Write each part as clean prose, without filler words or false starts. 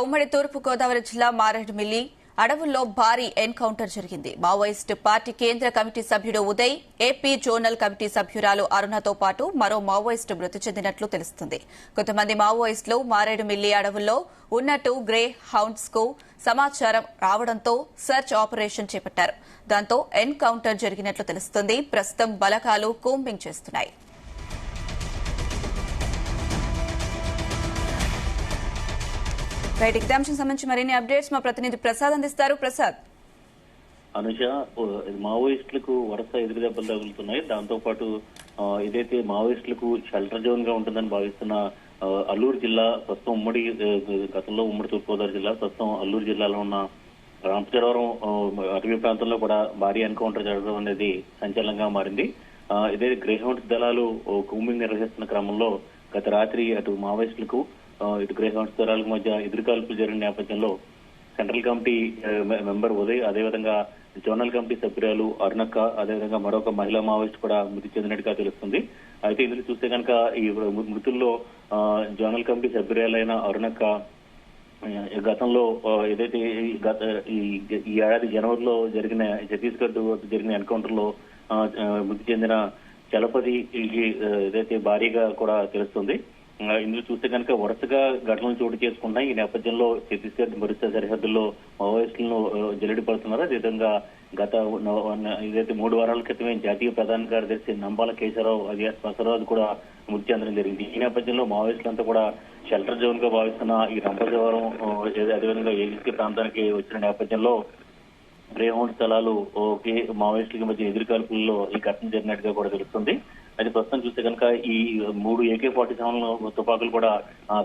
ఉమ్మడి తూర్పు గోదావరి జిల్లా మారేడుమిల్లి అడవుల్లో భారీ ఎన్కౌంటర్ జరిగింది. మావోయిస్టు పార్టీ కేంద్ర కమిటీ సభ్యుడు ఉదయ్, ఏపీ జోనల్ కమిటీ సభ్యురాలు అరుణతో పాటు మరో మావోయిస్టు మృతి చెందినట్లు తెలుస్తుంది. కొంతమంది మావోయిస్టులు మారేడుమిల్లి అడవుల్లో ఉన్నట్టు గ్రే హౌండ్స్ కు సమాచారం రావడంతో సెర్చ్ ఆపరేషన్ చేపట్టారు. దాంతో ఎన్కౌంటర్ జరిగినట్లు తెలుస్తుంది. ప్రస్తుతం బలగాలు కూంబింగ్ చేస్తున్నాయి. ఇదే అంశం సంబంధించి మరిన్ని అప్డేట్స్ మా ప్రతినిధి ప్రసాద్ అందిస్తారు. ప్రసాద్. అనుష, మావోయిస్టులకు వరుస ఎదురు దెబ్బలు తగులుతున్నాయి. దాంతో పాటు ఏదైతే మావోయిస్టులకు షెల్టర్ జోన్ గా ఉంటుందని భావిస్తున్న అల్లూరు జిల్లా, ప్రస్తుతం గతంలో ఉమ్మడి తూర్పుగోదావరి జిల్లా, ప్రస్తుతం అల్లూరు జిల్లాలో ఉన్న రామచరవరం అటవీ ప్రాంతంలో కూడా భారీ ఎన్కౌంటర్ జరగడం అనేది సంచలనంగా మారింది. ఇదే గ్రేహౌండ్స్ దళాలు కూంబింగ్ నిర్వహిస్తున్న క్రమంలో గత రాత్రి అటు మావోయిస్టులకు ఇటు గ్రేహౌండ్స్ దళాలకు మధ్య ఎదురుకాల్పులు జరిగిన నేపథ్యంలో సెంట్రల్ కమిటీ మెంబర్ ఉదయ్, అదేవిధంగా జోనల్ కమిటీ సభ్యురాలు అరుణక్క, అదేవిధంగా మరొక మహిళా మావోయిస్ట్ కూడా మృతి చెందినట్టుగా తెలుస్తుంది. అయితే ఇందులో చూస్తే కనుక ఈ మృతుల్లో జోనల్ కమిటీ సభ్యురాలైన అరుణక్క గతంలో ఏదైతే ఈ ఏడాది జనవరిలో జరిగిన ఛత్తీస్గఢ్ జరిగిన ఎన్కౌంటర్ లో మృతి చెందిన చలపతి ఏదైతే భారీగా కూడా తెలుస్తుంది. ఇందులో చూస్తే కనుక వరుసగా ఘటనలు చోటు చేసుకుంటున్నాయి. ఈ నేపథ్యంలో ఛత్తీస్గఢ్ ఒరిస్సా సరిహద్దుల్లో మావోయిస్టులను జల్లెడి పడుతున్నారు. అదేవిధంగా గత ఏదైతే 3 వారాల క్రితమే జాతీయ ప్రధాన కార్యదర్శి నంబాల కేశవరావు, బసవరాజు కూడా మృతి చెందడం జరిగింది. ఈ నేపథ్యంలో మావోయిస్టులంతా కూడా షెల్టర్ జోన్ గా భావిస్తున్న ఈ రంపచవరం అదేవిధంగా ఏజెన్సీ ప్రాంతానికి వచ్చిన నేపథ్యంలో గ్రేహౌండ్ స్థలాలు మావోయిస్టుల మధ్య ఎదురుకాల్పుల్లో ఈ ఘటన జరిగినట్టుగా కూడా తెలుస్తుంది. అయితే ప్రస్తుతం చూస్తే కనుక ఈ 3 AK-47 తుపాకులు కూడా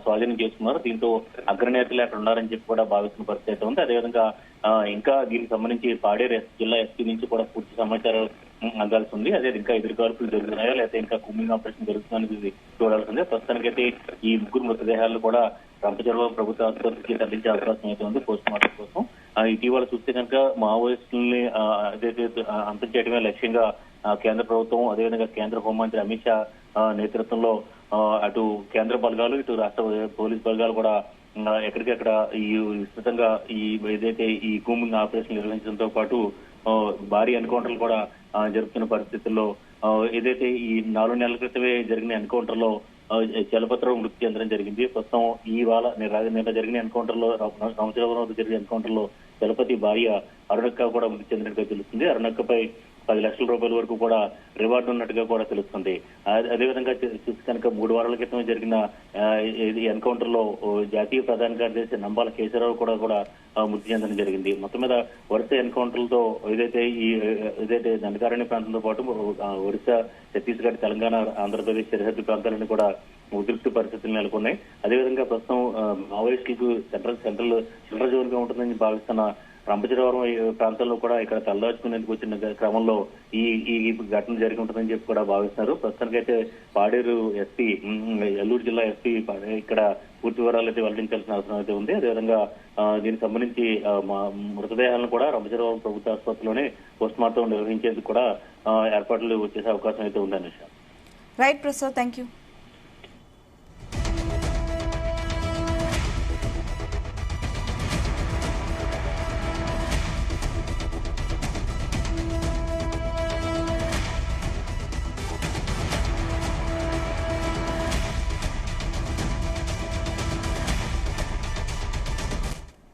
స్వాధీనం చేసుకున్నారు. దీంతో అగ్రనేతలు అక్కడ ఉన్నారని చెప్పి కూడా భావిస్తున్న పరిస్థితి ఉంది. అదేవిధంగా ఇంకా దీనికి సంబంధించి పాడేరు జిల్లా ఎస్పీ నుంచి కూడా పూర్తి సమాచారం అందాల్సి ఉంది. అదే ఇంకా ఎదురుకాల్పులు జరుగుతున్నాయో లేకపోతే ఇంకా కూంబింగ్ ఆపరేషన్ జరుగుతుందనేది చూడాల్సి ఉంది. ప్రస్తుతానికైతే ఈ 3 మృతదేహాలను కూడా రంపచోడవరం ప్రభుత్వ ఆసుపత్రికి తరలించే అవకాశం అయితే ఉంది పోస్ట్ మార్టం కోసం. ఇటీవల చూస్తే కనుక మావోయిస్టుల్ని అంతం చేయడమే లక్ష్యంగా కేంద్ర ప్రభుత్వం, అదేవిధంగా కేంద్ర హోంమంత్రి అమిత్ షా నేతృత్వంలో అటు కేంద్ర బలగాలు, ఇటు రాష్ట్ర పోలీస్ బలగాలు కూడా ఎక్కడికెక్కడ ఈ విస్తృతంగా ఏదైతే ఈ కూంబింగ్ ఆపరేషన్ నిర్వహించడంతో పాటు భారీ ఎన్కౌంటర్లు కూడా జరుపుతున్న పరిస్థితుల్లో ఏదైతే ఈ 4 నెలల క్రితమే జరిగిన ఎన్కౌంటర్ లో చలపతిరావు మృతి చెందడం జరిగింది. ప్రస్తుతం నిన్న జరిగిన ఎన్కౌంటర్ లో రామచరవరం జరిగిన ఎన్కౌంటర్ లో చలపతి భార్య అరుణక్క కూడా మృతి చెందినట్టుగా తెలుస్తుంది. అరుణక్కపై 10 లక్షల రూపాయల వరకు కూడా రివార్డు ఉన్నట్టుగా కూడా తెలుస్తుంది. అదేవిధంగా చూసి కనుక 3 వారాల క్రితం జరిగిన ఎన్కౌంటర్ లో జాతీయ ప్రధాన కార్యదర్శి నంబాల కేశవరావు కూడా మృతి చెందడం జరిగింది. మొత్తం మీద వరుస ఎన్కౌంటర్లతో ఏదైతే దండకారణ్య ప్రాంతంతో పాటు ఒరిస్సా, ఛత్తీస్గఢ్, తెలంగాణ, ఆంధ్రప్రదేశ్ సరిహద్దు ప్రాంతాలన్నీ కూడా ఉద్రిక్త పరిస్థితులు నెలకొన్నాయి. అదేవిధంగా ప్రస్తుతం మావోయిస్టులకు సెంట్రల్ జోన్ గా ఉంటుందని భావిస్తున్న రంపచోడవరం ప్రాంతంలో కూడా ఇక్కడ తలదాచుకునేందుకు వచ్చిన క్రమంలో ఈ ఘటన జరిగి ఉంటుందని చెప్పి కూడా భావిస్తున్నారు. ప్రస్తుతానికైతే పాడేరు ఎస్పీ, అల్లూరు జిల్లా ఎస్పీ ఇక్కడ పూర్తి వివరాలు అయితే వెల్లడించాల్సిన అవసరం అయితే ఉంది. అదేవిధంగా దీనికి సంబంధించి మృతదేహాలను కూడా రంపచోడవరం ప్రభుత్వ ఆసుపత్రిలోనే పోస్ట్ మార్టం నిర్వహించేందుకు కూడా ఏర్పాట్లు చేసే అవకాశం అయితే ఉంది. Anusha. Right Prasad, thank you.